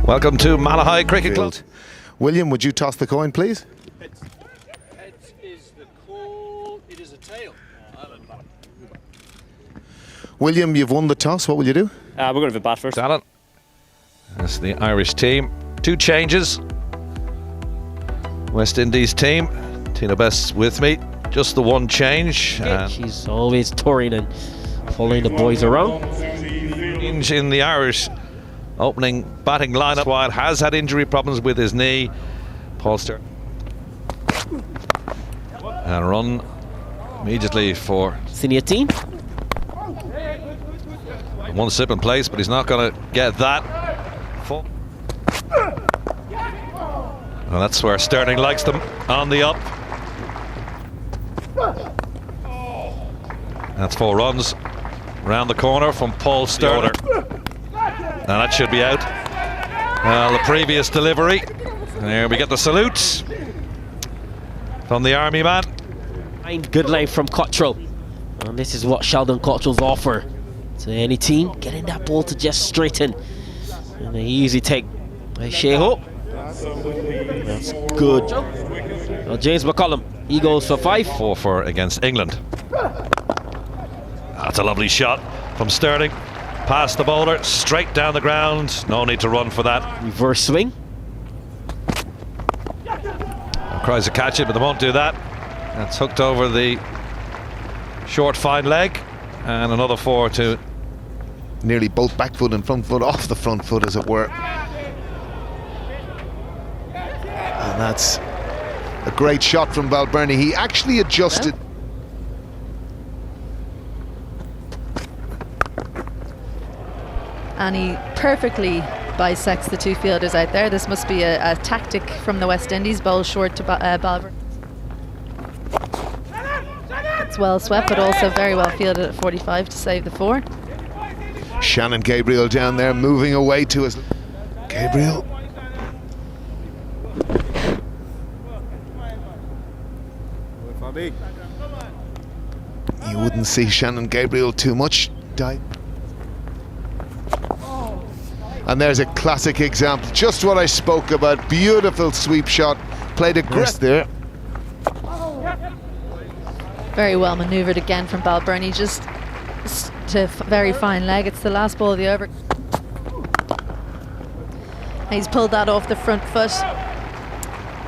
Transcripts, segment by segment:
Welcome to Malahide Cricket Club. William, would you toss the coin, please? Heads is the call. It is a tail. William, you've won the toss. What will you do? We're going to have a bat first. Alan. That's the Irish team. 2 changes. West Indies team. Tina Best's with me. Just the 1 change. She's always touring and following the boys around. Change in the Irish opening batting lineup. While has had injury problems with his knee. Polster. And run immediately for Senior team. 1 slip in place, but he's not going to get that. And that's where Sterling likes them, on the up. That's 4 runs round the corner from Paul Sterling. And that should be out. Well, the previous delivery. There we get the salute from the Army man. Good line from Cottrell. And this is what Sheldon Cottrell's offer to any team. Getting that ball to just straighten. And they easy take by Shea Hope. That's good. Well, James McCullum, he goes for 5. 4 for against England. That's a lovely shot from Sterling. Past the bowler, straight down the ground. No need to run for that. Reverse swing. Tries to catch it, but they won't do that. That's hooked over the short fine leg. And another 4 to... Nearly both back foot and front foot off the front foot, as it were. And that's a great shot from Balbirnie. He actually adjusted. And he perfectly bisects the 2 fielders out there. This must be a tactic from the West Indies. Bowl short to Balbirnie. It's well swept, but also very well fielded at 45 to save the 4. Shannon Gabriel down there, moving away to us. Gabriel. You wouldn't see Shannon Gabriel too much. And there's a classic example, just what I spoke about. Beautiful sweep shot, played aggressive there. Very well manoeuvred again from Balbirnie, just to very fine leg. It's the last ball of the over. He's pulled that off the front foot,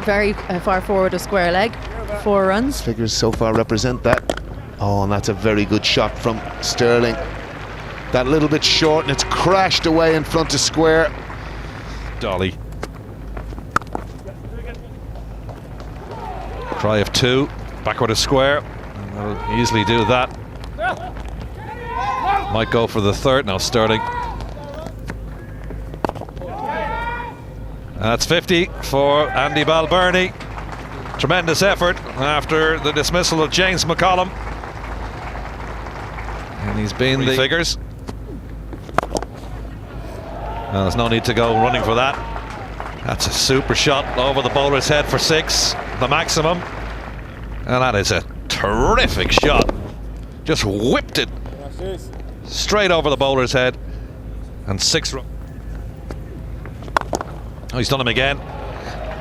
very far forward of square leg. 4 runs. Figures so far represent that. Oh, and that's a very good shot from Sterling. That little bit short, and it's crashed away in front of square. Dolly. Try of 2, backward of square. And they'll easily do that. Might go for the 3rd now, Sterling. And that's 50 for Andy Balbirnie. Tremendous effort after the dismissal of James McCullum. And he's been the figures. Well, there's no need to go running for that. That's a super shot over the bowler's head for 6, the maximum. And that is a terrific shot. Just whipped it straight over the bowler's head. And 6 runs. Oh, he's done him again.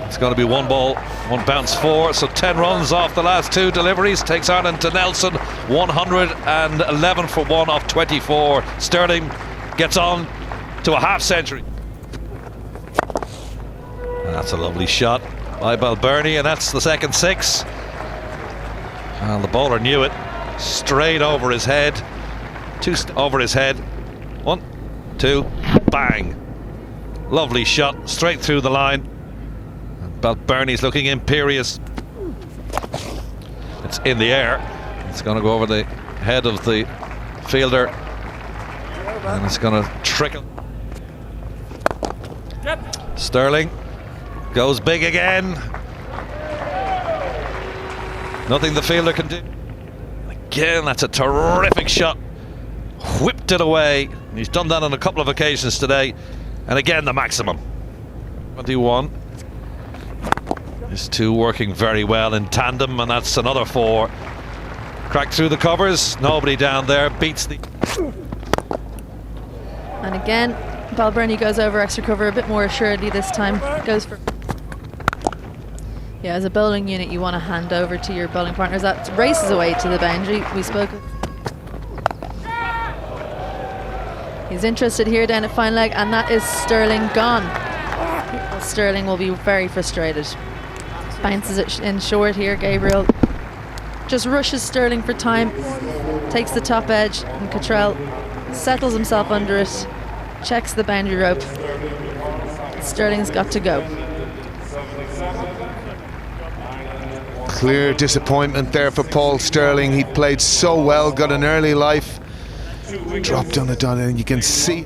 It's going to be 1 ball, 1 bounce 4. So 10 runs off the last 2 deliveries. Takes Ireland to Nelson. 111 for 1 off 24. Sterling gets on to a half century. That's a lovely shot by Balbirnie, and that's the second 6. And the bowler knew it. Straight over his head. 2 over his head. 1, 2, bang. Lovely shot straight through the line. And Balbirnie's looking imperious. It's in the air. It's going to go over the head of the fielder, and it's going to trickle. Sterling goes big again. Nothing the fielder can do. Again, that's a terrific shot. Whipped it away. He's done that on a couple of occasions today. And again, the maximum. 21. These 2 working very well in tandem, and that's another 4. Cracked through the covers. Nobody down there. Beats the... And again, Balbirnie goes over extra cover a bit more assuredly this time. Goes for... Yeah, as a bowling unit, you want to hand over to your bowling partners. That races away to the boundary. We spoke. He's interested here down at fine leg, and that is Sterling gone. Sterling will be very frustrated. Bounces it in short here. Gabriel just rushes Sterling for time, takes the top edge, and Cottrell settles himself under it, checks the boundary rope. Sterling's got to go. Clear disappointment there for Paul Sterling. He played so well, got an early life, dropped on it, and you can see.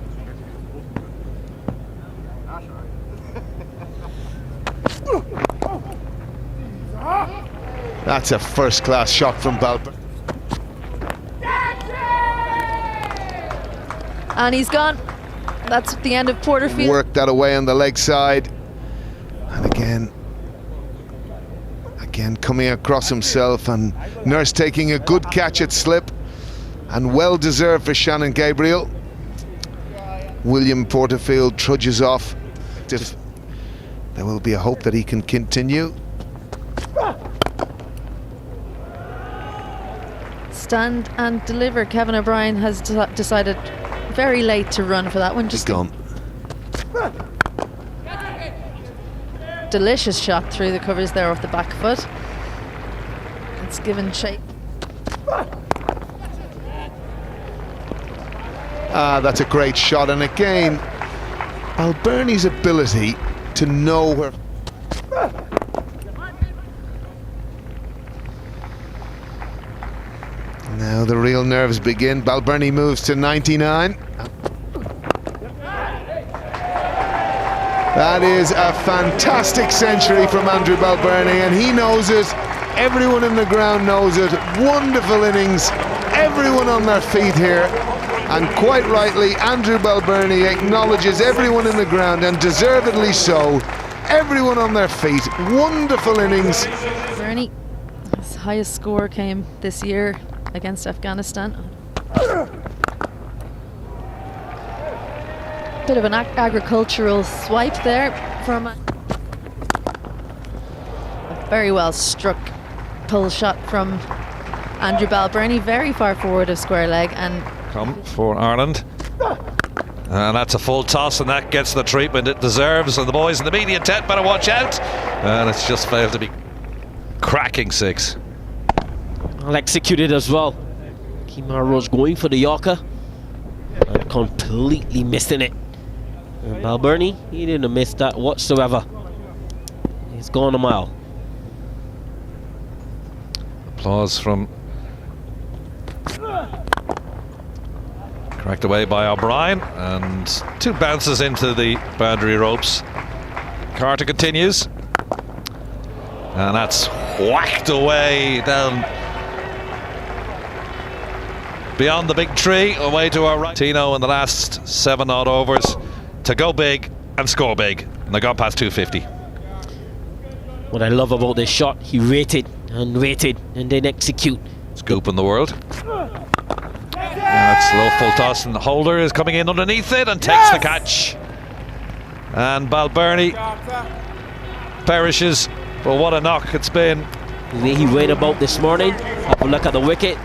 That's a first-class shot from Balbirnie. And he's gone. That's the end of Porterfield. Worked that away on the leg side, and again coming across himself, and Nurse taking a good catch at slip, and well deserved for Shannon Gabriel. William Porterfield trudges off. There will be a hope that he can continue. Stand and deliver. Kevin O'Brien has decided very late to run for that one. Just gone. Delicious shot through the covers there off the back foot. It's given shape. That's a great shot, and again Balbirnie's ability to know where. Now the real nerves begin. Balbirnie moves to 99. That is a fantastic century from Andrew Balbirnie, and he knows it. Everyone in the ground knows it. Wonderful innings. Everyone on their feet here. And quite rightly, Andrew Balbirnie acknowledges everyone in the ground, and deservedly so. Everyone on their feet. Wonderful innings. Balbirnie, his highest score came this year against Afghanistan. Bit of an agricultural swipe there from a very well struck pull shot from Andrew Balbirnie, very far forward of square leg, and come for Ireland. And that's a full toss, and that gets the treatment it deserves. And the boys in the median tent better watch out. And it's just failed to be cracking six. Well executed as well. Kemar Roach going for the Yorker and completely missing it. And Balbirnie, he didn't miss that whatsoever. He's gone a mile. Applause from cracked away by O'Brien, and two bounces into the boundary ropes. Carter continues, and that's whacked away down beyond the big tree, away to our right. Tino in the last 7 odd overs to go big and score big, and they got past 250. What I love about this shot, he waited and waited and then execute. Scoop in the world. That's low full toss, and the holder is coming in underneath it and takes the catch. And Balbirnie perishes, but what a knock it's been. The way he went about this morning, have a look at the wicket.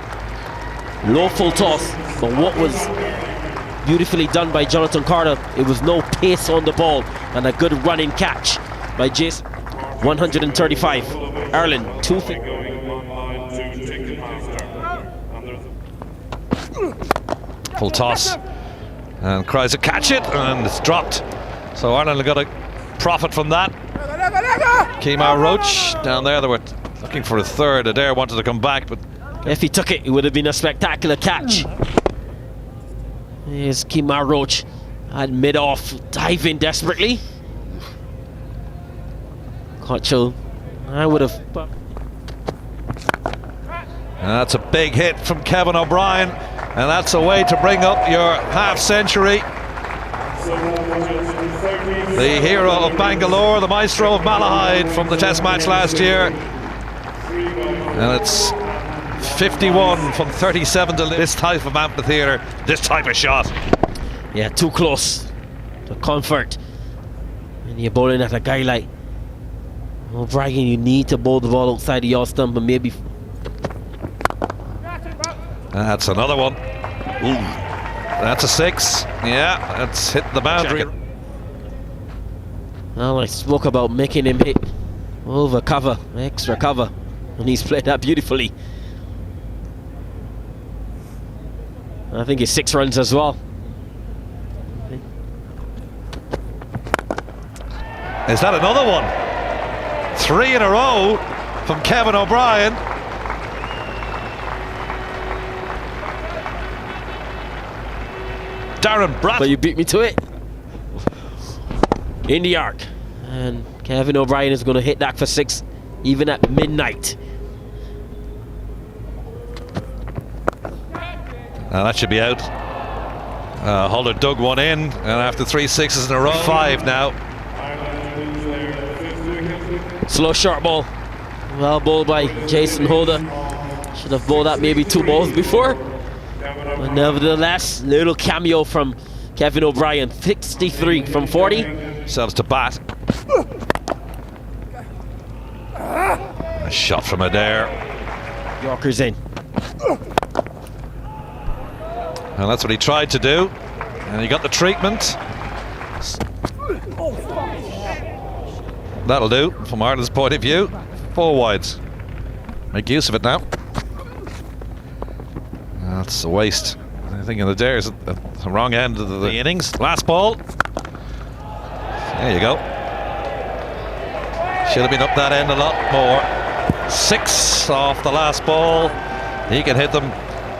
Low full toss, but what was beautifully done by Jonathan Carter, it was no pace on the ball, and a good running catch by Jason. 135, Ireland 250. Full toss, and Chrysler catch it, and it's dropped. So Ireland have got a profit from that. Kemar Roach down there, they were looking for a third. Adair wanted to come back, but if he took it, it would have been a spectacular catch. Here's Kemar Roach at mid-off, diving desperately. Cottrell, I would have. That's a big hit from Kevin O'Brien, and that's a way to bring up your half century. The hero of Bangalore, the maestro of Malahide from the test match last year. And it's 51 from 37 to this type of amphitheatre, this type of shot. Yeah, too close. the comfort. And you're bowling at a guy like O'Brien, you need to bowl the ball outside of your stump, and maybe. That's another one. Ooh. That's a 6. Yeah, that's hit the boundary. Well, I spoke about making him hit over cover, extra cover, and he's played that beautifully. I think it's 6 runs as well. Is that another one? 3 in a row from Kevin O'Brien. Darren Bratt. But you beat me to it. In the arc. And Kevin O'Brien is going to hit that for 6, even at midnight. That should be out. Holder dug one in, and after 3 6s in a row, 5 now. Slow short ball. Well bowled by Jason Holder. Should have bowled that maybe 2 balls before. But nevertheless, little cameo from Kevin O'Brien. 63 from 40. Selves to bat. A shot from Adair. Yorker's in. And that's what he tried to do. And he got the treatment. That'll do from Ireland's point of view. 4 wides. Make use of it now. That's a waste. I think in the Adair's at the wrong end of the innings. Last ball. There you go. Should have been up that end a lot more. 6 off the last ball. He can hit them.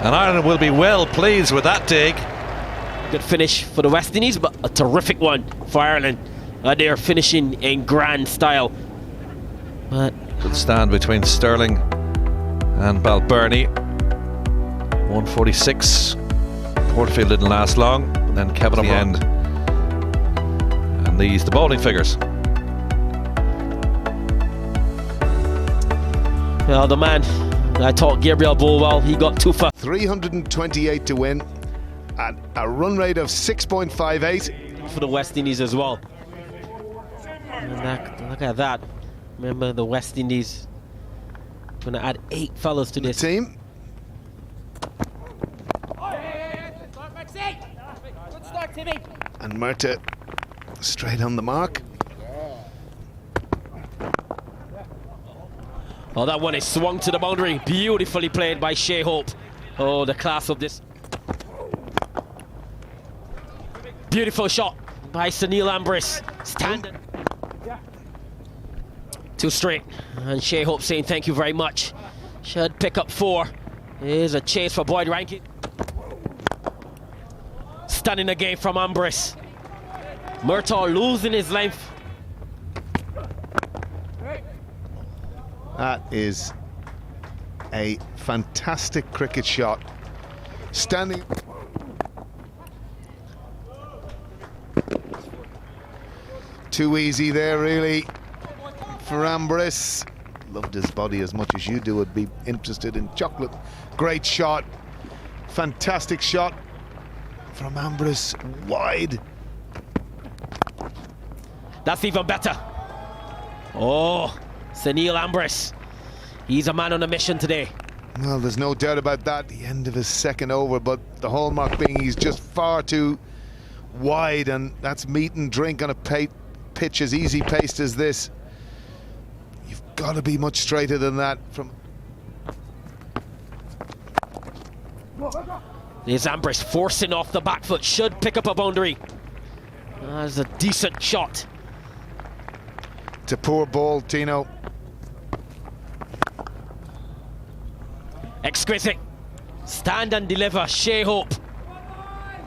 And Ireland will be well pleased with that dig. Good finish for the West Indies, but a terrific one for Ireland. They're finishing in grand style. But good stand between Sterling and Balbirnie. 146. Porterfield didn't last long. But then Kevin at the end. And the bowling figures. well, the man I thought Gabriel bowled well. He got 2 for 328 to win at a run rate of 6.58 for the West Indies as well. And look at that. Remember, the West Indies going to add 8 fellas to this team. And Murta straight on the mark. Oh, that one is swung to the boundary. Beautifully played by Shea Hope. Oh, the class of this. Beautiful shot by Sunil Ambris. Standing. 2 straight. And Shea Hope saying thank you very much. Should pick up 4. Here's a chase for Boyd Rankin. Stunning again from Ambris. Murtaugh losing his length. That is a fantastic cricket shot. Standing. Too easy there, really, for Ambris. Loved his body as much as you do. Would be interested in chocolate. Great shot. Fantastic shot from Ambris. Wide. That's even better. Oh, Sunil Ambris. He's a man on a mission today. Well, there's no doubt about that. The end of his second over, but the hallmark being he's just far too wide, and that's meat and drink on a pitch as easy paced as this. You've got to be much straighter than that. From There's Ambris forcing off the back foot. Should pick up a boundary. That's a decent shot. It's a poor ball, Tino. Exquisite. Stand and deliver, Shea Hope.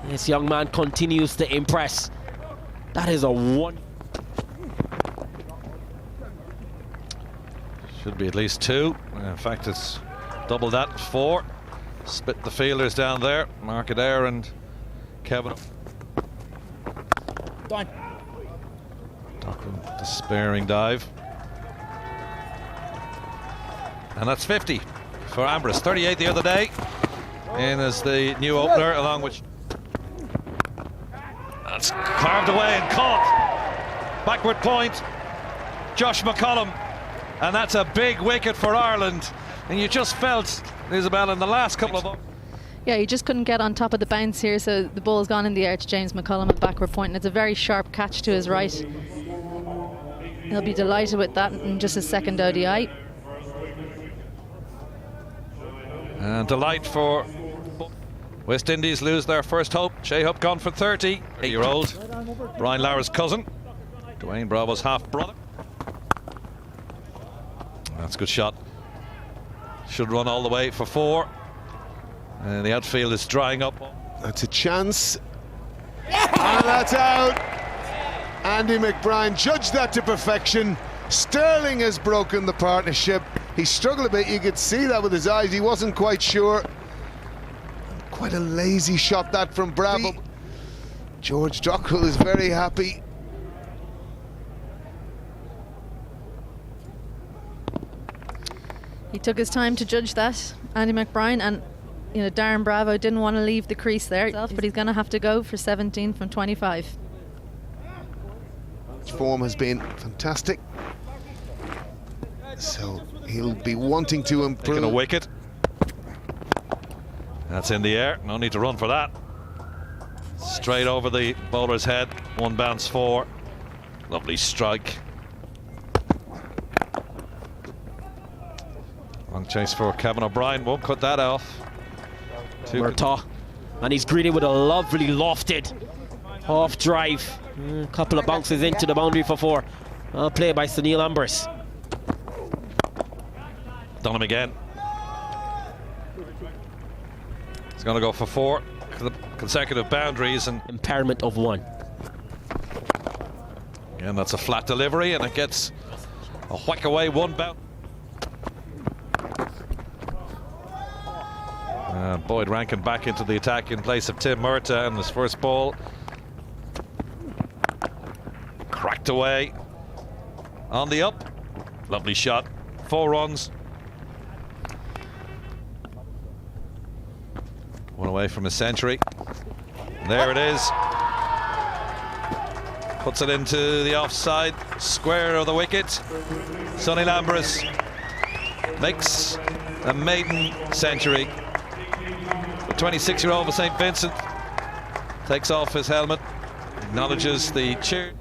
This young man continues to impress. That is a 1. Should be at least 2. In fact, it's double that, 4. Split the fielders down there. Mark Adair and Kevin. Done. Dockland, despairing dive. And that's 50 for Ambris. 38 the other day. In as the new opener, along with... That's Carved away and caught. Backward point. Josh McCollum. And that's a big wicket for Ireland. And you just felt, Isabel, in the last couple of... Yeah, he just couldn't get on top of the bounce here, so the ball's gone in the air to James McCullum at backward point, and it's a very sharp catch to his right. He'll be delighted with that in just his second ODI. And delight for West Indies lose their first hope. Shea Hope gone for 30. 8-year-old Brian Lara's cousin. Dwayne Bravo's half-brother. That's a good shot. Should run all the way for 4. And the outfield is drying up. That's a chance. And that's out. Andy McBrien judged that to perfection. Sterling has broken the partnership. He struggled a bit, you could see that with his eyes. He wasn't quite sure. Quite a lazy shot that from Bravo. George Dockrell is very happy. He took his time to judge that, Andy McBrien, and you know, Darren Bravo didn't want to leave the crease there, but he's going to have to go for 17 from 25. Form has been fantastic, so he'll be wanting to improve. Taking a wicket. That's in the air, no need to run for that. Straight over the bowler's head, 1 bounce 4. Lovely strike. Long chase for Kevin O'Brien, won't cut that off. Murtaugh, and he's greeted with a lovely lofted half drive. A couple of bounces into the boundary for 4. Well played by Sunil Ambrose. Done him again. He's going to go for 4 consecutive boundaries and impairment of 1. Again, that's a flat delivery, and it gets a whack away 1 bounce. Boyd Rankin back into the attack in place of Tim Murtaugh, and his first ball cracked away on the up. Lovely shot. 4 runs. 1 away from a century. There it is. Puts it into the offside square of the wicket. Sonny Lambris makes a maiden century. The 26-year-old for St. Vincent takes off his helmet, acknowledges the cheer.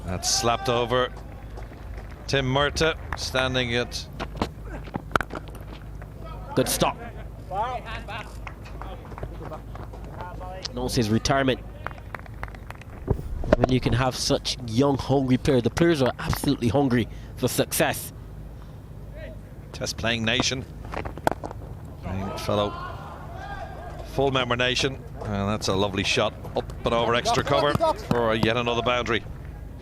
That's slapped over. Tim Murtaugh standing at... Good stop. Knows his retirement. When you can have such young, hungry players, the players are absolutely hungry for success. Test playing nation. Playing fellow full member nation. And that's a lovely shot up and over extra cover for yet another boundary.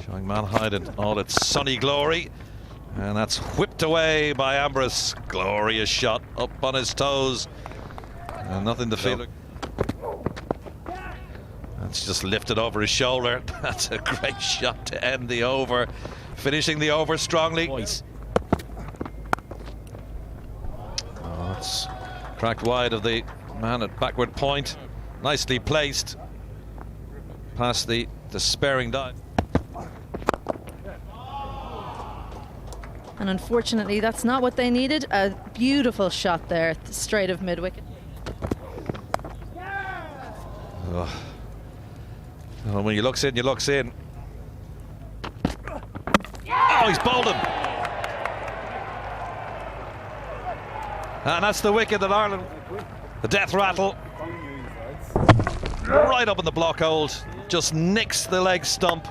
Showing Malahide in all its sunny glory. And that's whipped away by Ambrose. Glorious shot up on his toes. And nothing to feel. That's just lifted over his shoulder. That's a great shot to end the over. Finishing the over strongly. Boys. Oh, it's cracked wide of the man at backward point. Nicely placed. Past the despairing dive. And unfortunately, that's not what they needed. A beautiful shot there, straight of mid-wicket. Oh. Well, when he looks in, you looks in. Oh, he's bowled him. And that's the wicket that Ireland, the death rattle, right up in the block hold, just nicks the leg stump.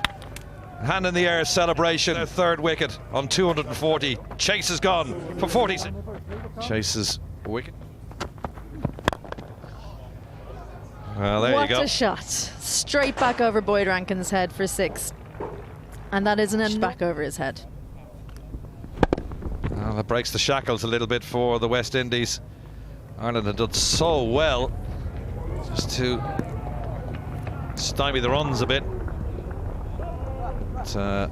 Hand in the air celebration. Their 3rd wicket on 240. Chase is gone for 40. Chase's wicket. Well, there you go. What a shot. Straight back over Boyd Rankin's head for 6. And that isn't it, back over his head. Well, that breaks the shackles a little bit for the West Indies. Ireland had done so well just to stymie the runs a bit. And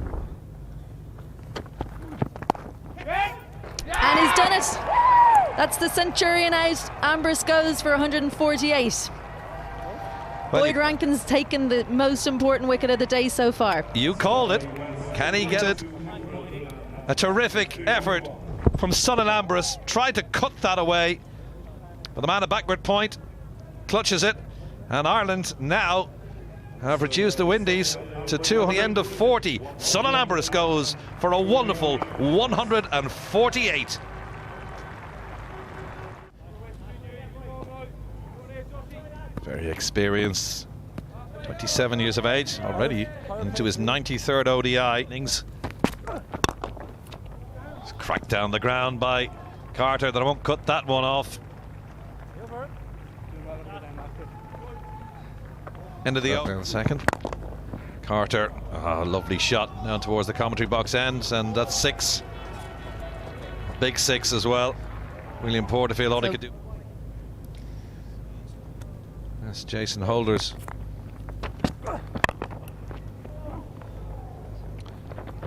he's done it. That's the Centurion out. Ambrose goes for 148. Well, Boyd Rankin's taken the most important wicket of the day so far. You called it. Can he get it? A terrific effort from Sullen Ambrose. Tried to cut that away, but the man at backward point clutches it, and Ireland now have reduced the Windies to 2 at the end of 40. Sullen Ambrose goes for a wonderful 148. Very experienced, 27 years of age, already into his 93rd ODI innings. It's cracked down the ground by Carter, that I won't cut that one off. Into the over in a second. Carter, lovely shot down towards the commentary box end, and that's 6. Big 6 as well. William Porterfield, all he could do. That's Jason Holders.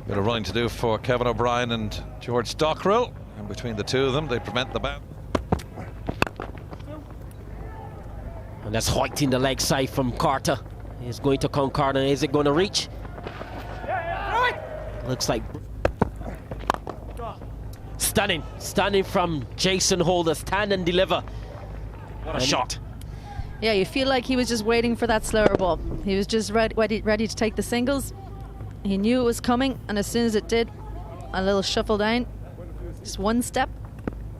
Bit of running to do for Kevin O'Brien and George Dockrell, and between the two of them they prevent the bounce. And that's hoiking the leg side from Carter. He's going to come Carter. Is it going to reach? Looks like stunning from Jason Holder. Stand and deliver. What a shot. Yeah, you feel like he was just waiting for that slower ball. He was just ready to take the singles. He knew it was coming, and as soon as it did, a little shuffle down, just one step,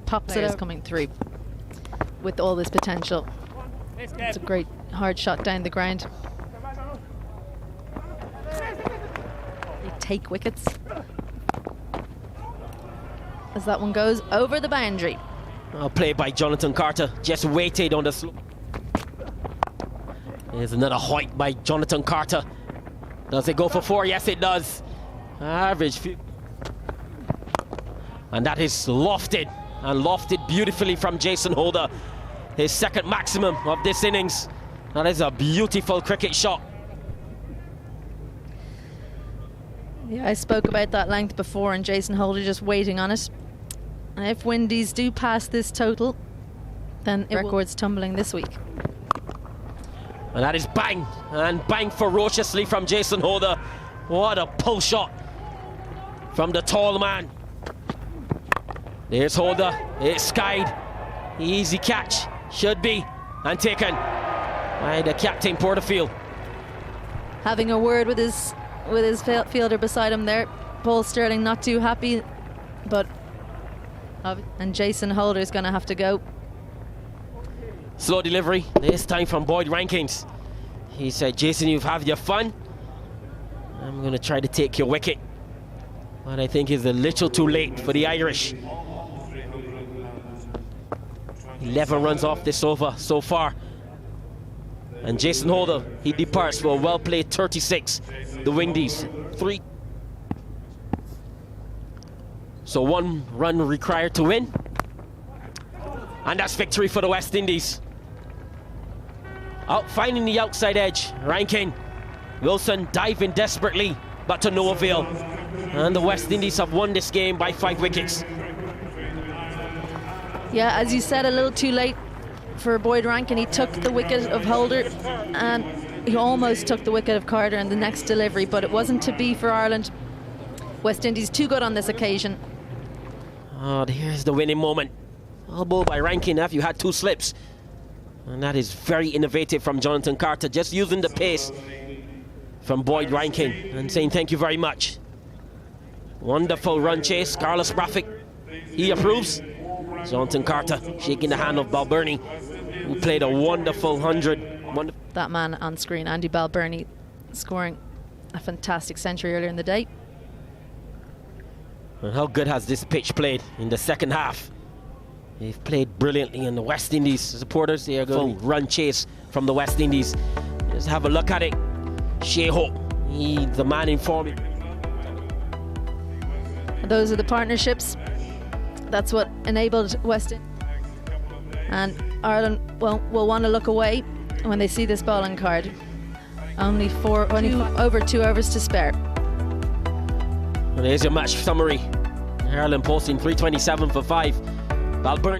pops it out, coming through with all this potential. It's a great hard shot down the ground. They take wickets as that one goes over the boundary. Well played by Jonathan Carter, just waited on the slope. There's another hoik by Jonathan Carter. Does it go for 4? Yes, it does. Average. And that is lofted, and lofted beautifully from Jason Holder. His second maximum of this innings. That is a beautiful cricket shot. Yeah, I spoke about that length before, and Jason Holder just waiting on it. And if Windies do pass this total, then it record's tumbling this week. And that is bang, and bang ferociously from Jason Holder. What a pull shot from the tall man. There's Holder, it's skied. Easy catch, should be, and taken by the captain Porterfield. Having a word with his fielder beside him there. Paul Sterling not too happy, but and Jason Holder is going to have to go. Slow delivery, this time from Boyd Rankins. He said, Jason, you've had your fun. I'm going to try to take your wicket. But I think it's a little too late for the Irish. 11 runs off this over so far. And Jason Holder, he departs for a well-played 36. The Windies, 3. So 1 run required to win. And that's victory for the West Indies. Out finding the outside edge, Rankin. Wilson diving desperately, but to no avail. And the West Indies have won this game by 5 wickets. Yeah, as you said, a little too late for Boyd Rankin. He took the wicket of Holder, and he almost took the wicket of Carter in the next delivery, but it wasn't to be for Ireland. West Indies too good on this occasion. Oh, here's the winning moment. Elbow by Rankin after you had 2 slips. And that is very innovative from Jonathan Carter, just using the pace from Boyd Rankin and saying thank you very much. Wonderful run chase. Carlos Braffic, he approves. Jonathan Carter shaking the hand of Balbirnie, who played a wonderful 100. That man on screen, Andy Balbirnie, scoring a fantastic century earlier in the day. And how good has this pitch played in the second half? They've played brilliantly, and the West Indies supporters, they are going full run chase from the West Indies. Just have a look at it. Shea Hope, he's the man in form. Those are the partnerships. That's what enabled West Indies. And Ireland will want to look away when they see this bowling card. Only over 2 overs to spare. And there's your match summary. Ireland posting 327 for 5. Balbirnie